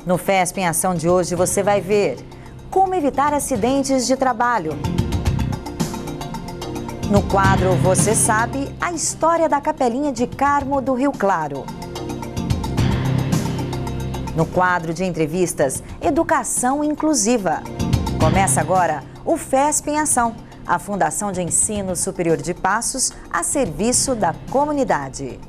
No FESP em Ação de hoje você vai ver como evitar acidentes de trabalho. No quadro Você Sabe, a história da Capelinha de Carmo do Rio Claro. No quadro de entrevistas, Educação Inclusiva. Começa agora o FESP em Ação, a Fundação de Ensino Superior de Passos a serviço da comunidade.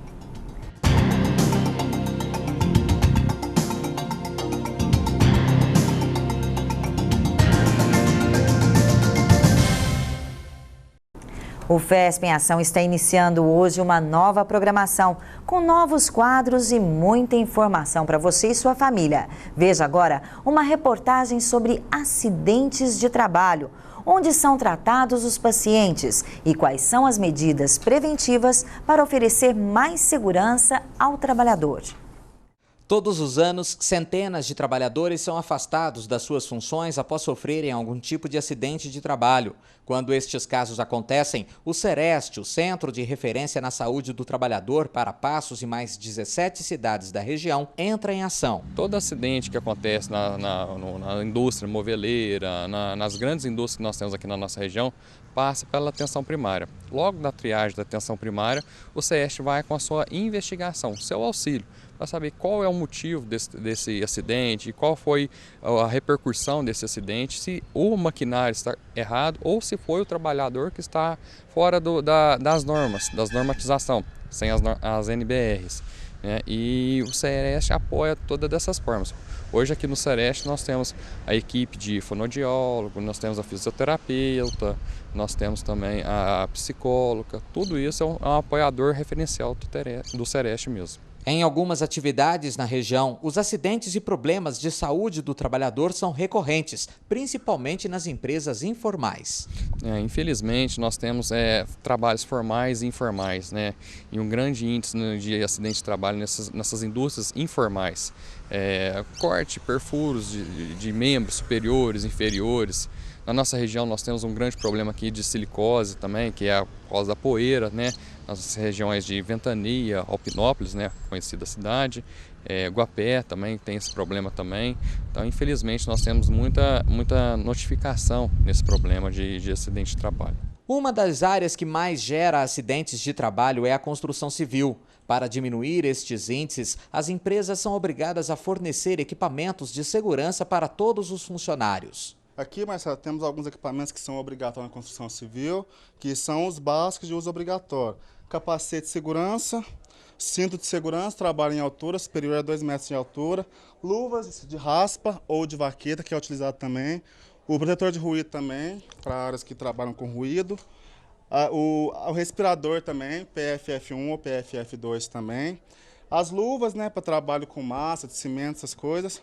O FESP em Ação está iniciando hoje uma nova programação, com novos quadros e muita informação para você e sua família. Veja agora uma reportagem sobre acidentes de trabalho, onde são tratados os pacientes e quais são as medidas preventivas para oferecer mais segurança ao trabalhador. Todos os anos, centenas de trabalhadores são afastados das suas funções após sofrerem algum tipo de acidente de trabalho. Quando estes casos acontecem, o CEREST, o Centro de Referência na Saúde do Trabalhador para Passos e mais 17 cidades da região, entra em ação. Todo acidente que acontece na indústria moveleira, nas grandes indústrias que nós temos aqui na nossa região, passa pela atenção primária. Logo na triagem da atenção primária, o CEREST vai com a sua investigação, seu auxílio, para saber qual é o motivo desse acidente, qual foi a repercussão desse acidente, se o maquinário está errado ou se foi o trabalhador que está fora das normas, das normatização, sem as NBRs. E o CEREST apoia todas dessas formas. Hoje aqui no CEREST nós temos a equipe de fonoaudiólogo, nós temos a fisioterapeuta, nós temos também a psicóloga, tudo isso é um apoiador referencial do CEREST mesmo. Em algumas atividades na região, os acidentes e problemas de saúde do trabalhador são recorrentes, principalmente nas empresas informais. Infelizmente, nós temos trabalhos formais e informais, e um grande índice de acidente de trabalho nessas indústrias informais. Corte, perfuros de membros superiores, inferiores. Na nossa região nós temos um grande problema aqui de silicose também, que é a causa da poeira, nas regiões de Ventania, Alpinópolis, conhecida cidade, Guapé também tem esse problema também. Então, infelizmente, nós temos muita notificação nesse problema de acidente de trabalho. Uma das áreas que mais gera acidentes de trabalho é a construção civil. Para diminuir estes índices, as empresas são obrigadas a fornecer equipamentos de segurança para todos os funcionários. Aqui, Marcelo, temos alguns equipamentos que são obrigatórios na construção civil, que são os básicos de uso obrigatório. Capacete de segurança, cinto de segurança, trabalho em altura, superior a 2 metros de altura, luvas de raspa ou de vaqueta, que é utilizado também, o protetor de ruído também, para áreas que trabalham com ruído, o respirador também, PFF1 ou PFF2 também, as luvas, para trabalho com massa, de cimento, essas coisas.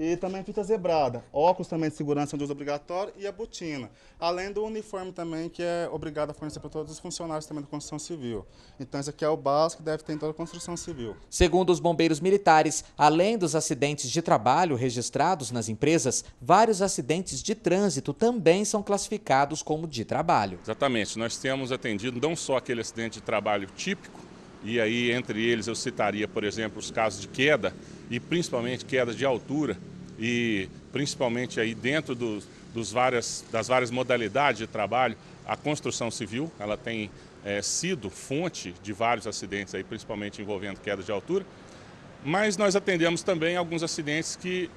E também fita zebrada, óculos também de segurança de uso obrigatório e a botina. Além do uniforme também, que é obrigado a fornecer para todos os funcionários também da construção civil. Então esse aqui é o básico que deve ter em toda a construção civil. Segundo os bombeiros militares, além dos acidentes de trabalho registrados nas empresas, vários acidentes de trânsito também são classificados como de trabalho. Exatamente, nós temos atendido não só aquele acidente de trabalho típico, e aí entre eles eu citaria, por exemplo, os casos de queda, e principalmente queda de altura, e principalmente aí dentro das várias modalidades de trabalho, a construção civil, ela tem sido fonte de vários acidentes, aí, principalmente envolvendo queda de altura, mas nós atendemos também alguns acidentes que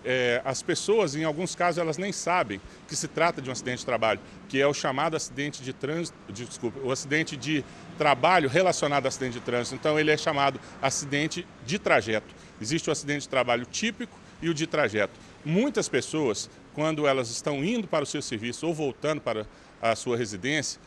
as pessoas, em alguns casos, elas nem sabem que se trata de um acidente de trabalho, que é o chamado acidente de trânsito, o acidente de trabalho relacionado a acidente de trânsito. Então ele é chamado acidente de trajeto. Existe o acidente de trabalho típico e o de trajeto. Muitas pessoas, quando elas estão indo para o seu serviço ou voltando para a sua residência,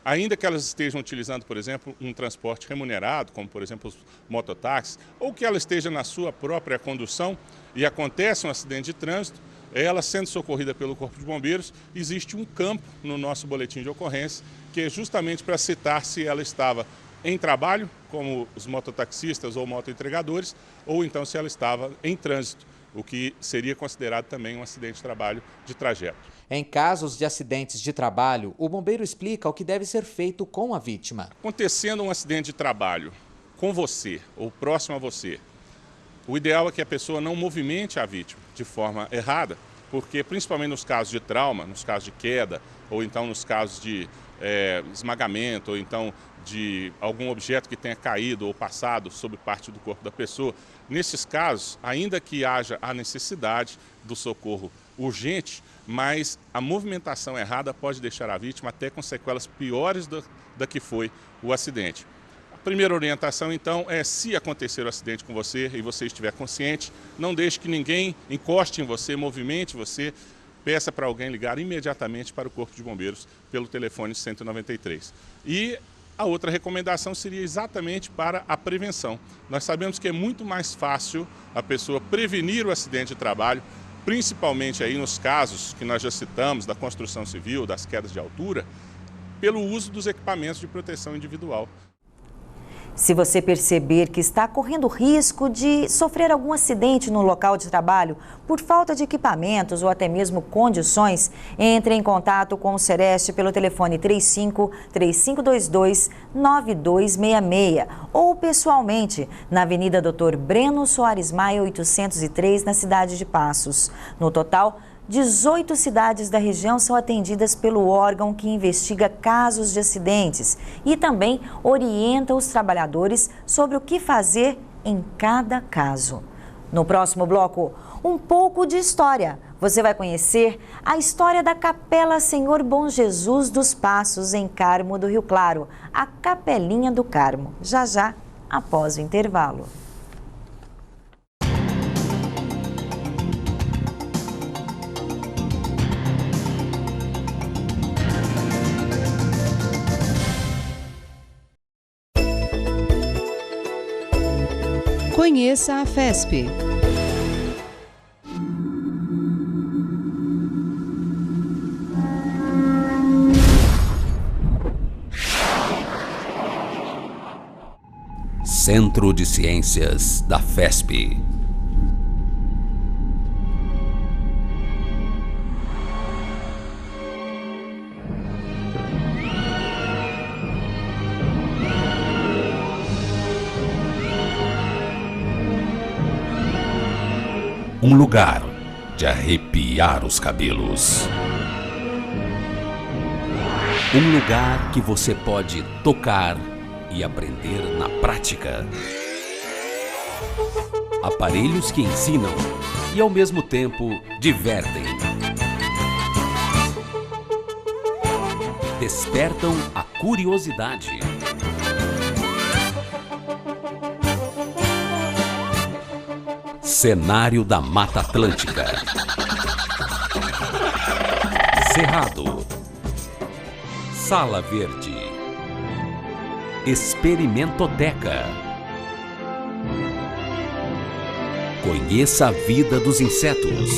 ainda que elas estejam utilizando, por exemplo, um transporte remunerado, como por exemplo os mototáxis, ou que ela esteja na sua própria condução e acontece um acidente de trânsito, ela sendo socorrida pelo Corpo de Bombeiros, existe um campo no nosso boletim de ocorrência, que é justamente para citar se ela estava em trabalho, como os mototaxistas ou motoentregadores, ou então se ela estava em trânsito, o que seria considerado também um acidente de trabalho de trajeto. Em casos de acidentes de trabalho, o bombeiro explica o que deve ser feito com a vítima. Acontecendo um acidente de trabalho com você ou próximo a você, O ideal é que a pessoa não movimente a vítima de forma errada, porque principalmente nos casos de trauma, nos casos de queda, ou então nos casos de esmagamento, ou então de algum objeto que tenha caído ou passado sobre parte do corpo da pessoa, nesses casos, ainda que haja a necessidade do socorro urgente, mas a movimentação errada pode deixar a vítima até com sequelas piores da que foi o acidente. A primeira orientação, então, é se acontecer o acidente com você e você estiver consciente, não deixe que ninguém encoste em você, movimente você, peça para alguém ligar imediatamente para o Corpo de Bombeiros pelo telefone 193. E a outra recomendação seria exatamente para a prevenção. Nós sabemos que é muito mais fácil a pessoa prevenir o acidente de trabalho, principalmente aí nos casos que nós já citamos, da construção civil, das quedas de altura, pelo uso dos equipamentos de proteção individual. Se você perceber que está correndo risco de sofrer algum acidente no local de trabalho por falta de equipamentos ou até mesmo condições, entre em contato com o Sereste pelo telefone 35-3522-9266 ou pessoalmente na Avenida Dr. Breno Soares Maia, 803, na cidade de Passos. No total, 18 cidades da região são atendidas pelo órgão que investiga casos de acidentes e também orienta os trabalhadores sobre o que fazer em cada caso. No próximo bloco, um pouco de história. Você vai conhecer a história da Capela Senhor Bom Jesus dos Passos, em Carmo do Rio Claro, a Capelinha do Carmo, já após o intervalo. Conheça a FESP. Centro de Ciências da FESP. Um lugar de arrepiar os cabelos. Um lugar que você pode tocar e aprender na prática. Aparelhos que ensinam e ao mesmo tempo divertem. Despertam a curiosidade. Cenário da Mata Atlântica. Cerrado. Sala Verde. Experimentoteca. Conheça a vida dos insetos.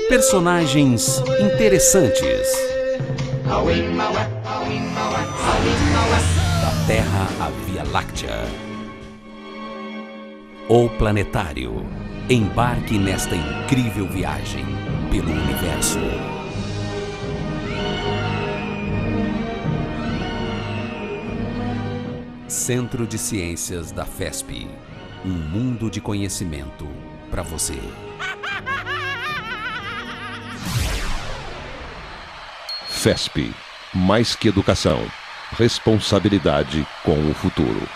Personagens interessantes. Da Terra à Via Láctea. O Planetário. Embarque nesta incrível viagem pelo universo. Centro de Ciências da FESP. Um mundo de conhecimento para você. FESP. Mais que educação. Responsabilidade com o futuro.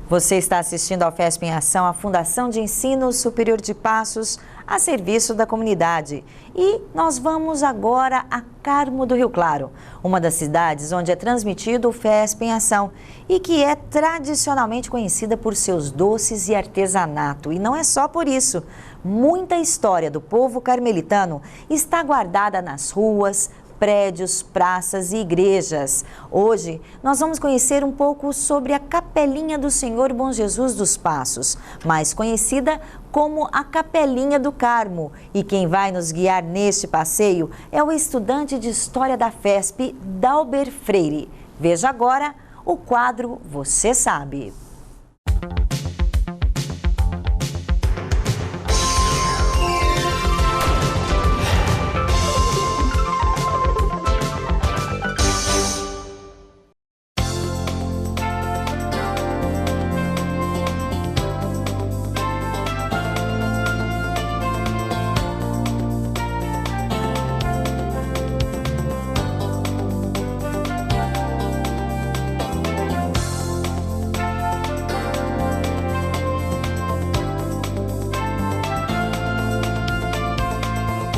Você está assistindo ao FESP em Ação, a Fundação de Ensino Superior de Passos, a serviço da comunidade. E nós vamos agora a Carmo do Rio Claro, uma das cidades onde é transmitido o FESP em Ação e que é tradicionalmente conhecida por seus doces e artesanato. E não é só por isso. Muita história do povo carmelitano está guardada nas ruas, prédios, praças e igrejas. Hoje, nós vamos conhecer um pouco sobre a Capelinha do Senhor Bom Jesus dos Passos, mais conhecida como a Capelinha do Carmo. E quem vai nos guiar neste passeio é o estudante de História da FESP, Dalber Freire. Veja agora o quadro Você Sabe.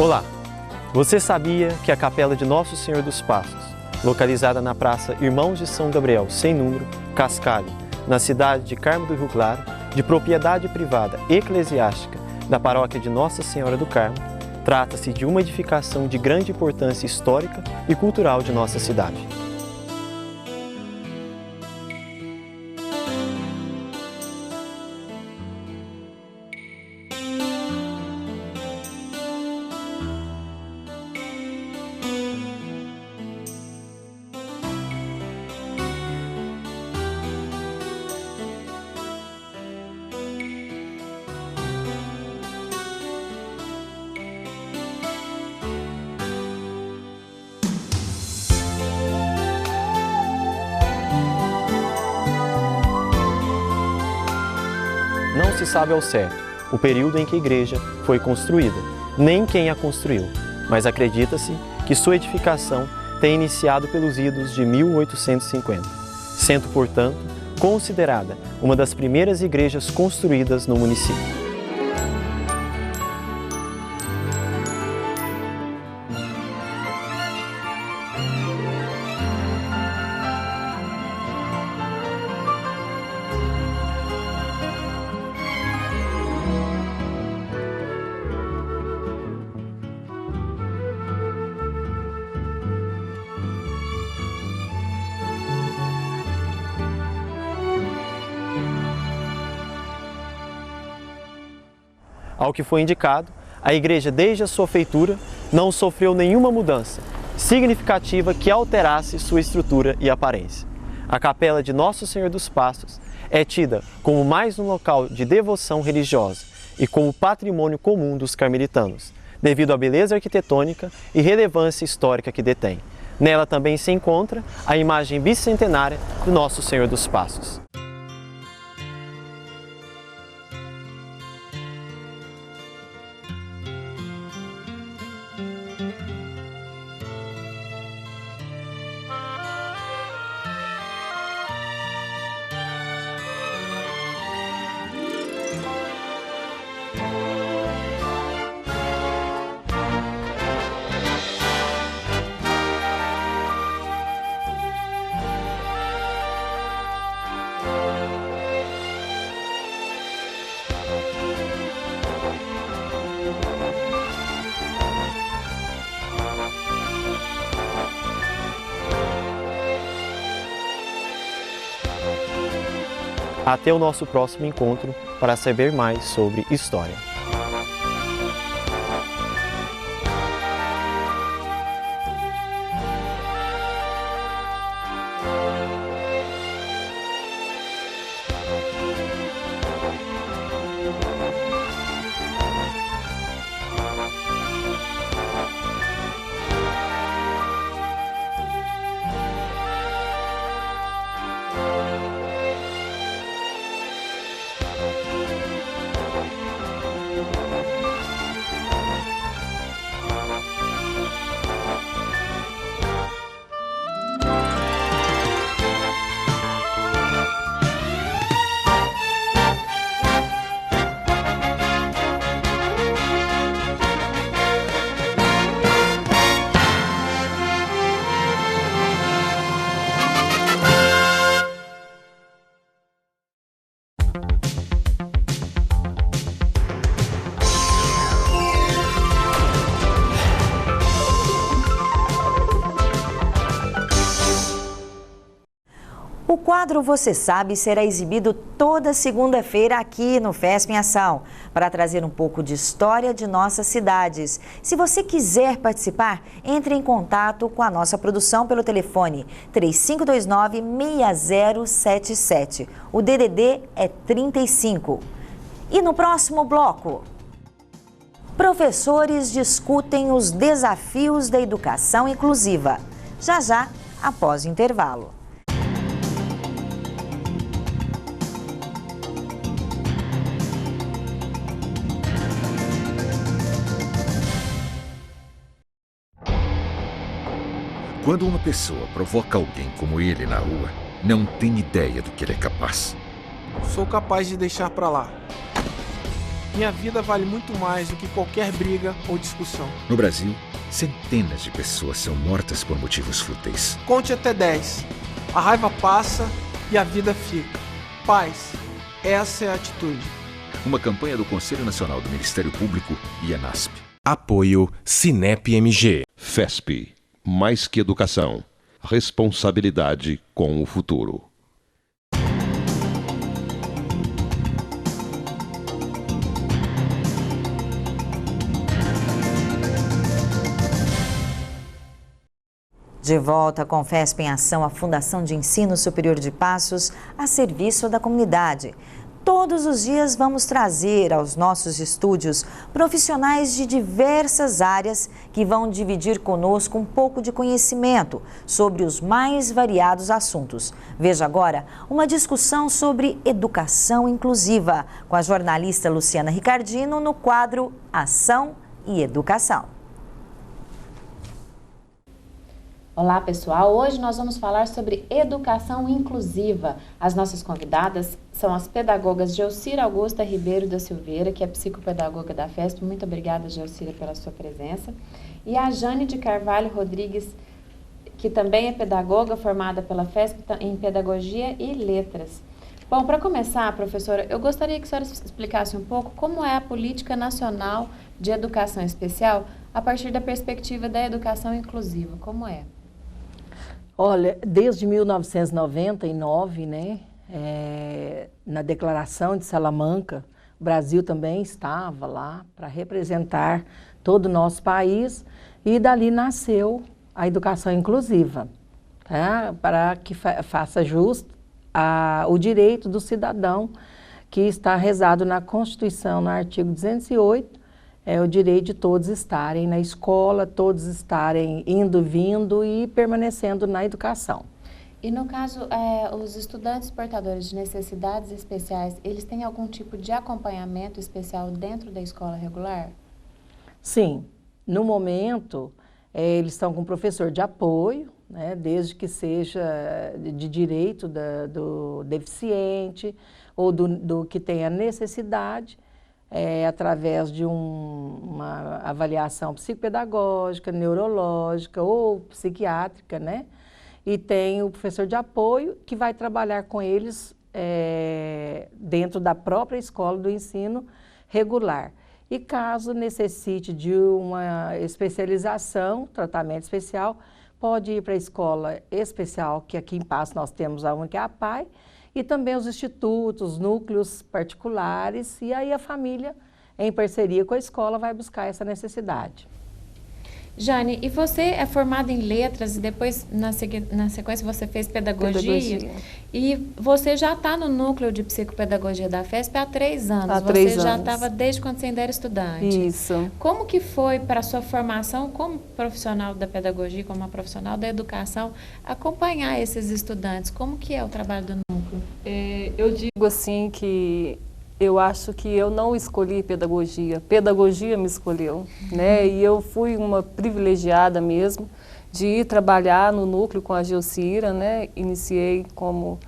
Olá! Você sabia que a Capela de Nosso Senhor dos Passos, localizada na Praça Irmãos de São Gabriel, sem número, Cascalho, na cidade de Carmo do Rio Claro, de propriedade privada eclesiástica da Paróquia de Nossa Senhora do Carmo, trata-se de uma edificação de grande importância histórica e cultural de nossa cidade. Não se sabe ao certo o período em que a igreja foi construída, nem quem a construiu, mas acredita-se que sua edificação tenha iniciado pelos idos de 1850, sendo, portanto, considerada uma das primeiras igrejas construídas no município. Ao que foi indicado, a igreja, desde a sua feitura, não sofreu nenhuma mudança significativa que alterasse sua estrutura e aparência. A Capela de Nosso Senhor dos Passos é tida como mais um local de devoção religiosa e como patrimônio comum dos carmelitanos, devido à beleza arquitetônica e relevância histórica que detém. Nela também se encontra a imagem bicentenária do Nosso Senhor dos Passos. Até o nosso próximo encontro para saber mais sobre história. O quadro Você Sabe será exibido toda segunda-feira aqui no FESP em Ação, para trazer um pouco de história de nossas cidades. Se você quiser participar, entre em contato com a nossa produção pelo telefone 3529-6077. O DDD é 35. E no próximo bloco, professores discutem os desafios da educação inclusiva. Já, após o intervalo. Quando uma pessoa provoca alguém como ele na rua, não tem ideia do que ele é capaz. Sou capaz de deixar pra lá. Minha vida vale muito mais do que qualquer briga ou discussão. No Brasil, centenas de pessoas são mortas por motivos fúteis. Conte até 10. A raiva passa e a vida fica. Paz. Essa é a atitude. Uma campanha do Conselho Nacional do Ministério Público e ANASP. Apoio Cinep MG. FESP. Mais que educação. Responsabilidade com o futuro. De volta com FESP em Ação, a Fundação de Ensino Superior de Passos, a serviço da comunidade. Todos os dias vamos trazer aos nossos estúdios profissionais de diversas áreas que vão dividir conosco um pouco de conhecimento sobre os mais variados assuntos. Veja agora uma discussão sobre educação inclusiva com a jornalista Luciana Ricardino no quadro Ação e Educação. Olá pessoal, hoje nós vamos falar sobre educação inclusiva. As nossas convidadas são as pedagogas Gelcira Augusta Ribeiro da Silveira, que é psicopedagoga da FESP. Muito obrigada, Gelcira, pela sua presença. E a Jane de Carvalho Rodrigues, que também é pedagoga formada pela FESP em Pedagogia e Letras. Bom, para começar, professora, eu gostaria que a senhora explicasse um pouco como é a Política Nacional de Educação Especial a partir da perspectiva da educação inclusiva. Como é? Olha, desde 1999, né, na Declaração de Salamanca, o Brasil também estava lá para representar todo o nosso país e dali nasceu a educação inclusiva, tá? Para que faça jus o direito do cidadão que está rezado na Constituição, no artigo 208, é o direito de todos estarem na escola, todos estarem indo, vindo e permanecendo na educação. E no caso, os estudantes portadores de necessidades especiais, eles têm algum tipo de acompanhamento especial dentro da escola regular? Sim. No momento, eles estão com professor de apoio, né, desde que seja de direito do deficiente ou do que tenha necessidade, através de uma avaliação psicopedagógica, neurológica ou psiquiátrica, né? E tem o professor de apoio que vai trabalhar com eles dentro da própria escola do ensino regular. E caso necessite de uma especialização, tratamento especial, pode ir para a escola especial, que aqui em Passos nós temos a única, a APAE, e também os institutos, núcleos particulares, e aí a família, em parceria com a escola, vai buscar essa necessidade. Jane, e você é formada em letras e depois, na sequência, você fez pedagogia. E você já está no núcleo de psicopedagogia da FESP há 3 anos. Há 3 anos. Você já estava desde quando você ainda era estudante. Isso. Como que foi para a sua formação como profissional da pedagogia, como uma profissional da educação, acompanhar esses estudantes? Como que é o trabalho do núcleo? Eu digo assim que eu acho que eu não escolhi pedagogia me escolheu, né? E eu fui uma privilegiada mesmo de ir trabalhar no núcleo com a Gelcira, né? Iniciei como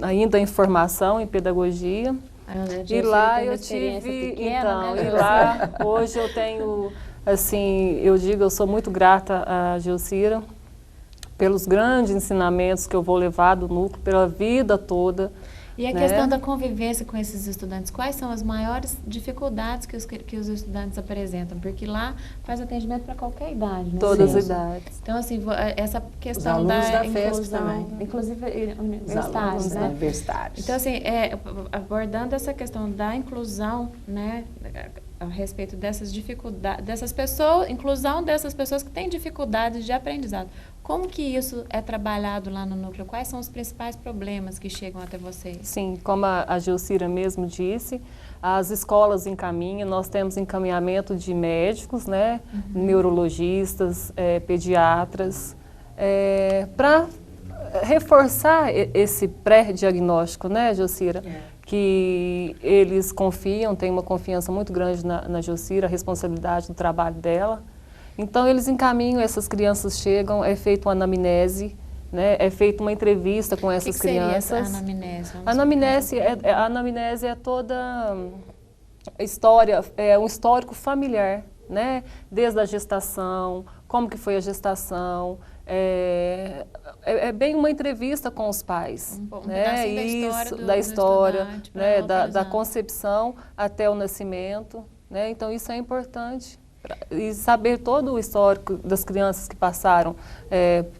ainda em formação em pedagogia. E lá eu tive, pequena, né? E lá hoje eu tenho, assim, eu sou muito grata à Gelcira pelos grandes ensinamentos que eu vou levar do núcleo pela vida toda. E a questão da convivência com esses estudantes, quais são as maiores dificuldades que os estudantes apresentam? Porque lá faz atendimento para qualquer idade, né? Todas as idades. Então, assim, essa questão da inclusão, também. Inclusive universitários, né? Universitários. Então, assim, abordando essa questão da inclusão, né, a respeito dessas dificuldades, inclusão dessas pessoas que têm dificuldades de aprendizado. Como que isso é trabalhado lá no núcleo? Quais são os principais problemas que chegam até vocês? Sim, como a Gelcira mesmo disse, as escolas encaminham, nós temos encaminhamento de médicos, né, neurologistas, pediatras, para reforçar esse pré-diagnóstico, né, Gelcira? Que eles confiam, têm uma confiança muito grande na Gelcira, a responsabilidade do trabalho dela. Então, eles encaminham, essas crianças chegam, é feita uma anamnese, né? É feita uma entrevista com essas crianças. O que seria essa anamnese? A anamnese é toda história, um histórico familiar, né? Desde a gestação, como que foi a gestação, é bem uma entrevista com os pais, né? Isso, da história, né? Da concepção até o nascimento, né? Então isso é importante. E saber todo o histórico das crianças que passaram,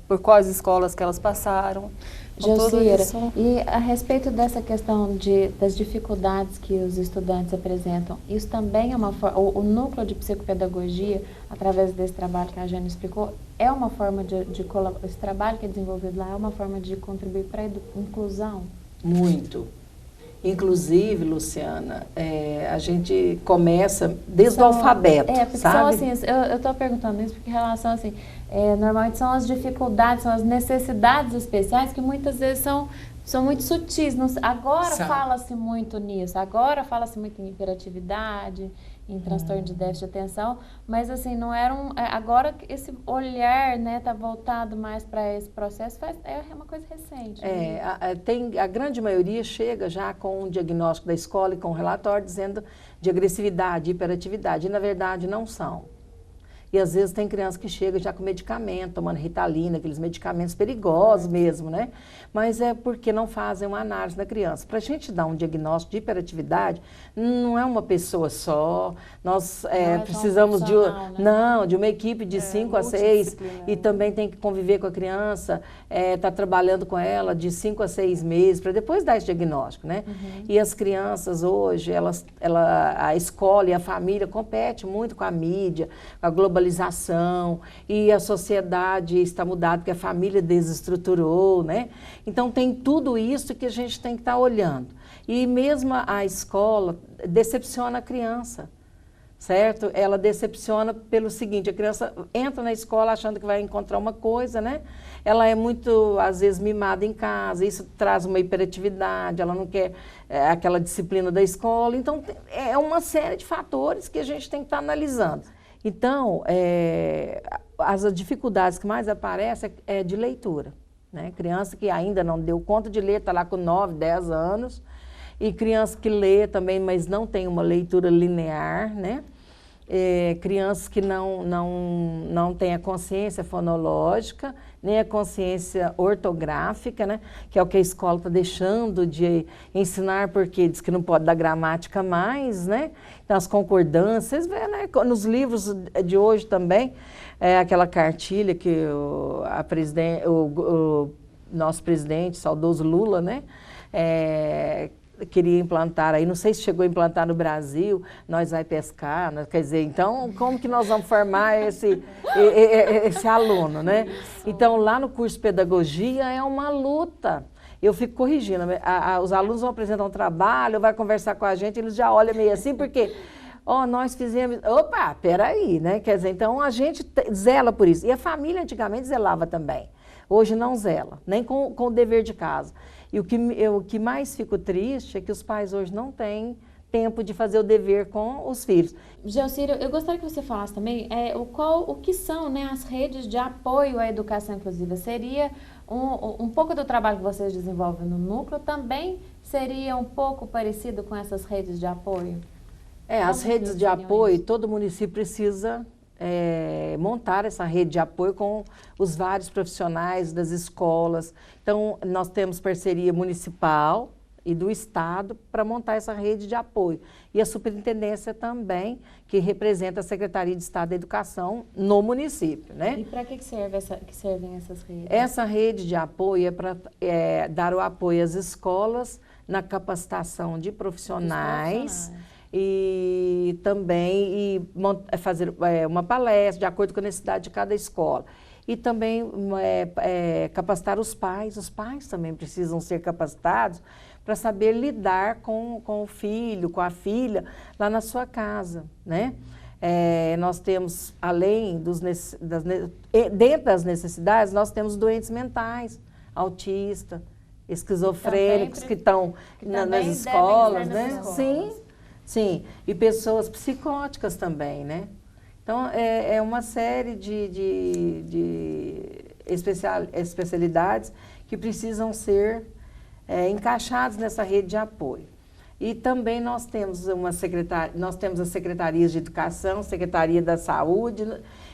por quais escolas que elas passaram. Jocira, e a respeito dessa questão das dificuldades que os estudantes apresentam, isso também é uma forma, o núcleo de psicopedagogia, através desse trabalho que a Jane explicou, é uma forma esse trabalho que é desenvolvido lá é uma forma de contribuir para a inclusão? Muito. Inclusive, Luciana, a gente começa desde o alfabeto, porque sabe? são assim, eu estou perguntando isso porque em relação assim, normalmente são as dificuldades, são as necessidades especiais que muitas vezes são muito sutis. Agora fala-se muito nisso, agora fala-se muito em hiperatividade, em transtorno de déficit de atenção, mas assim, não era agora esse olhar, né, tá voltado mais para esse processo, é uma coisa recente. Né? A grande maioria chega já com um diagnóstico da escola e com um relatório dizendo de agressividade, hiperatividade, e na verdade não são. E às vezes tem criança que chega já com medicamento, tomando Ritalina, aqueles medicamentos perigosos mesmo, né? Mas é porque não fazem uma análise da criança. Para a gente dar um diagnóstico de hiperatividade, não é uma pessoa só, nós precisamos de uma equipe de 5 a 6 e também tem que conviver com a criança, tá trabalhando com ela de 5 a 6 meses, para depois dar esse diagnóstico, né? E as crianças hoje, a escola e a família competem muito com a mídia, com a globalização, e a sociedade está mudada, porque a família desestruturou, né? Então tem tudo isso que a gente tem que estar olhando. E mesmo a escola decepciona a criança, certo? Ela decepciona pelo seguinte, a criança entra na escola achando que vai encontrar uma coisa, né? Ela é muito, às vezes, mimada em casa, isso traz uma hiperatividade, ela não quer aquela disciplina da escola. Então é uma série de fatores que a gente tem que estar analisando. Então, as dificuldades que mais aparecem é de leitura, né? Criança que ainda não deu conta de ler, está lá com 9, 10 anos, e criança que lê também, mas não tem uma leitura linear, né? Crianças que não têm a consciência fonológica, nem a consciência ortográfica, né? Que é o que a escola está deixando de ensinar, porque diz que não pode dar gramática mais, né? Então, as concordâncias, né? Nos livros de hoje também, aquela cartilha que o nosso presidente, saudoso Lula, né? Queria implantar aí, não sei se chegou a implantar no Brasil, nós vai pescar, quer dizer, então como que nós vamos formar esse aluno, né? Então lá no curso de pedagogia é uma luta, eu fico corrigindo, os alunos vão apresentar um trabalho, vai conversar com a gente, eles já olham meio assim, porque nós fizemos, peraí, né? Quer dizer, então a gente zela por isso, e a família antigamente zelava também, hoje não zela, nem com o dever de casa. E o que mais fico triste é que os pais hoje não têm tempo de fazer o dever com os filhos. Jocira, eu gostaria que você falasse também o que são, né, as redes de apoio à educação inclusiva. Seria um pouco do trabalho que vocês desenvolvem no núcleo, também seria um pouco parecido com essas redes de apoio? As redes de apoio, todo município precisa montar essa rede de apoio com os vários profissionais das escolas. Então, nós temos parceria municipal e do Estado para montar essa rede de apoio. E a superintendência também, que representa a Secretaria de Estado da Educação no município, né? E para que servem essas redes? Essa rede de apoio é para dar o apoio às escolas na capacitação de profissionais. E também fazer uma palestra de acordo com a necessidade de cada escola. E também capacitar os pais também precisam ser capacitados para saber lidar com o filho, com a filha, lá na sua casa, né? Nós temos, além dentro das necessidades, nós temos doentes mentais, autistas, esquizofrênicos que estão nas escolas, né? Sim, e pessoas psicóticas também, né? Então, é uma série de especialidades que precisam ser encaixadas nessa rede de apoio. E também nós temos as secretarias de educação, secretaria da saúde,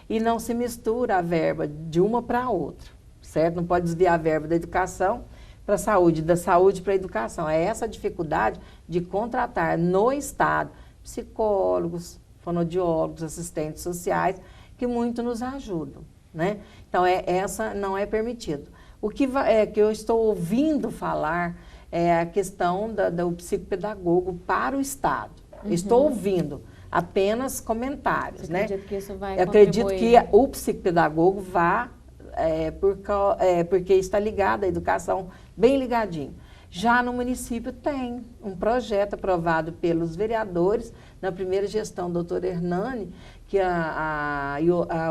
e não se mistura a verba de uma para a outra, certo? Não pode desviar a verba da educação para a saúde, da saúde para a educação. É essa a dificuldade de contratar no Estado psicólogos, fonoaudiólogos, assistentes sociais, que muito nos ajudam, né? Então, essa não é permitido. O que eu estou ouvindo falar é a questão do psicopedagogo para o Estado. Estou ouvindo apenas comentários, né? Acredito que isso vai acredito contribuir. que o psicopedagogo vá, porque está ligado à educação, bem ligadinho. Já no município tem um projeto aprovado pelos vereadores, na primeira gestão do doutor Hernani, que a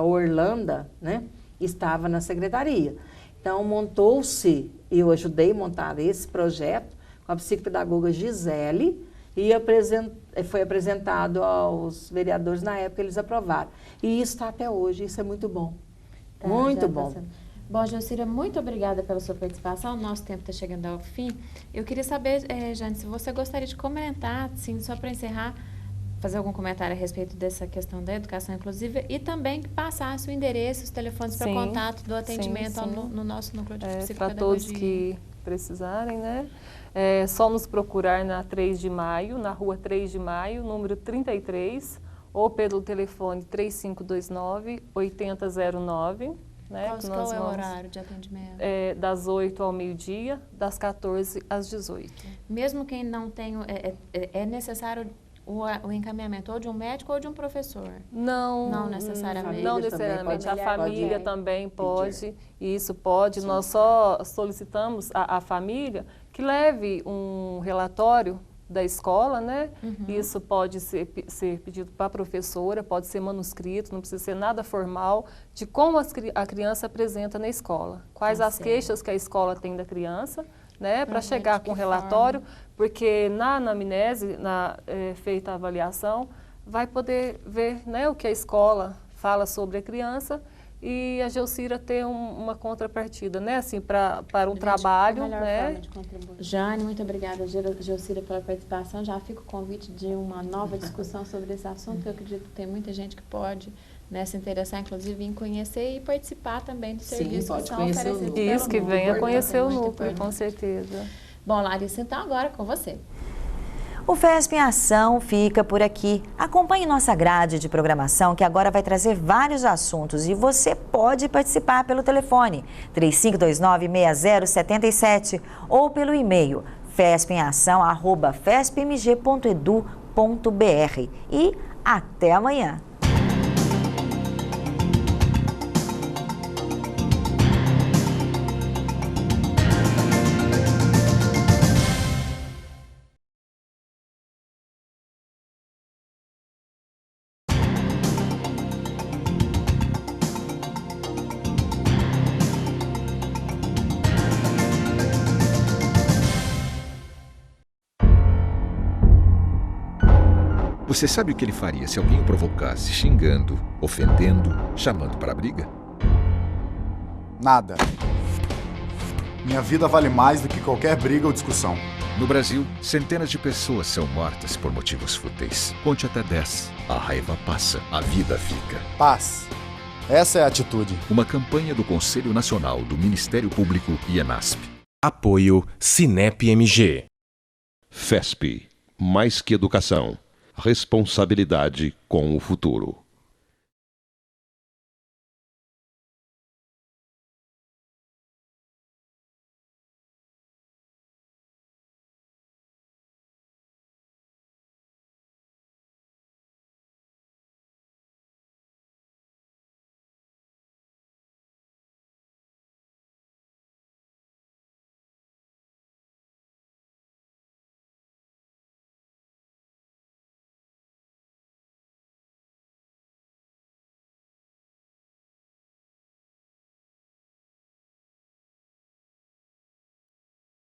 Orlanda, né, estava na secretaria. Então, montou-se, eu ajudei a montar esse projeto com a psicopedagoga Gisele, e foi apresentado aos vereadores na época, eles aprovaram. E isso está até hoje, isso é muito bom. Tá, muito bom. Bom, Geocira, muito obrigada pela sua participação. Nosso tempo está chegando ao fim. Eu queria saber, Jane, se você gostaria de comentar, sim, só para encerrar, fazer algum comentário a respeito dessa questão da educação inclusiva e também que passasse o endereço, os telefones para contato do atendimento no nosso núcleo de psicopedagogia. Para todos que precisarem, né? É só nos procurar na 3 de maio, na rua 3 de maio, número 33, ou pelo telefone 3529-8009. Né, qual é o horário de atendimento? Das 8 ao meio-dia, das 14 às 18. Mesmo quem não tem, é necessário o encaminhamento ou de um médico ou de um professor? Não necessariamente. Não necessariamente. A família também pode, isso pode. Sim. Nós só solicitamos à família que leve um relatório da escola, né? Isso pode ser pedido para a professora, pode ser manuscrito, não precisa ser nada formal, de como a criança apresenta na escola. Quais as queixas que a escola tem da criança, né? Para chegar com o relatório, porque na anamnese, feita a avaliação, vai poder ver, né, o que a escola fala sobre a criança e a Geocira ter uma contrapartida, né, assim, para um trabalho, né? Jane, muito obrigada, Geocira, pela participação. Já fica o convite de uma nova discussão sobre esse assunto, que eu acredito que tem muita gente que pode, né, se interessar, inclusive, em conhecer e participar também do serviço que são oferecidos pelo Isso, que venha conhecer o núcleo, importante. Com certeza. Bom, Larissa, então agora com você. O FESP em Ação fica por aqui. Acompanhe nossa grade de programação, que agora vai trazer vários assuntos e você pode participar pelo telefone 3529-6077 ou pelo e-mail fespemação@fespmg.edu.br. E até amanhã! Você sabe o que ele faria se alguém o provocasse, xingando, ofendendo, chamando para a briga? Nada. Minha vida vale mais do que qualquer briga ou discussão. No Brasil, centenas de pessoas são mortas por motivos fúteis. Conte até 10. A raiva passa, a vida fica. Paz. Essa é a atitude. Uma campanha do Conselho Nacional do Ministério Público e ENASP. Apoio Sinep-MG. FESP. Mais que educação. Responsabilidade com o futuro.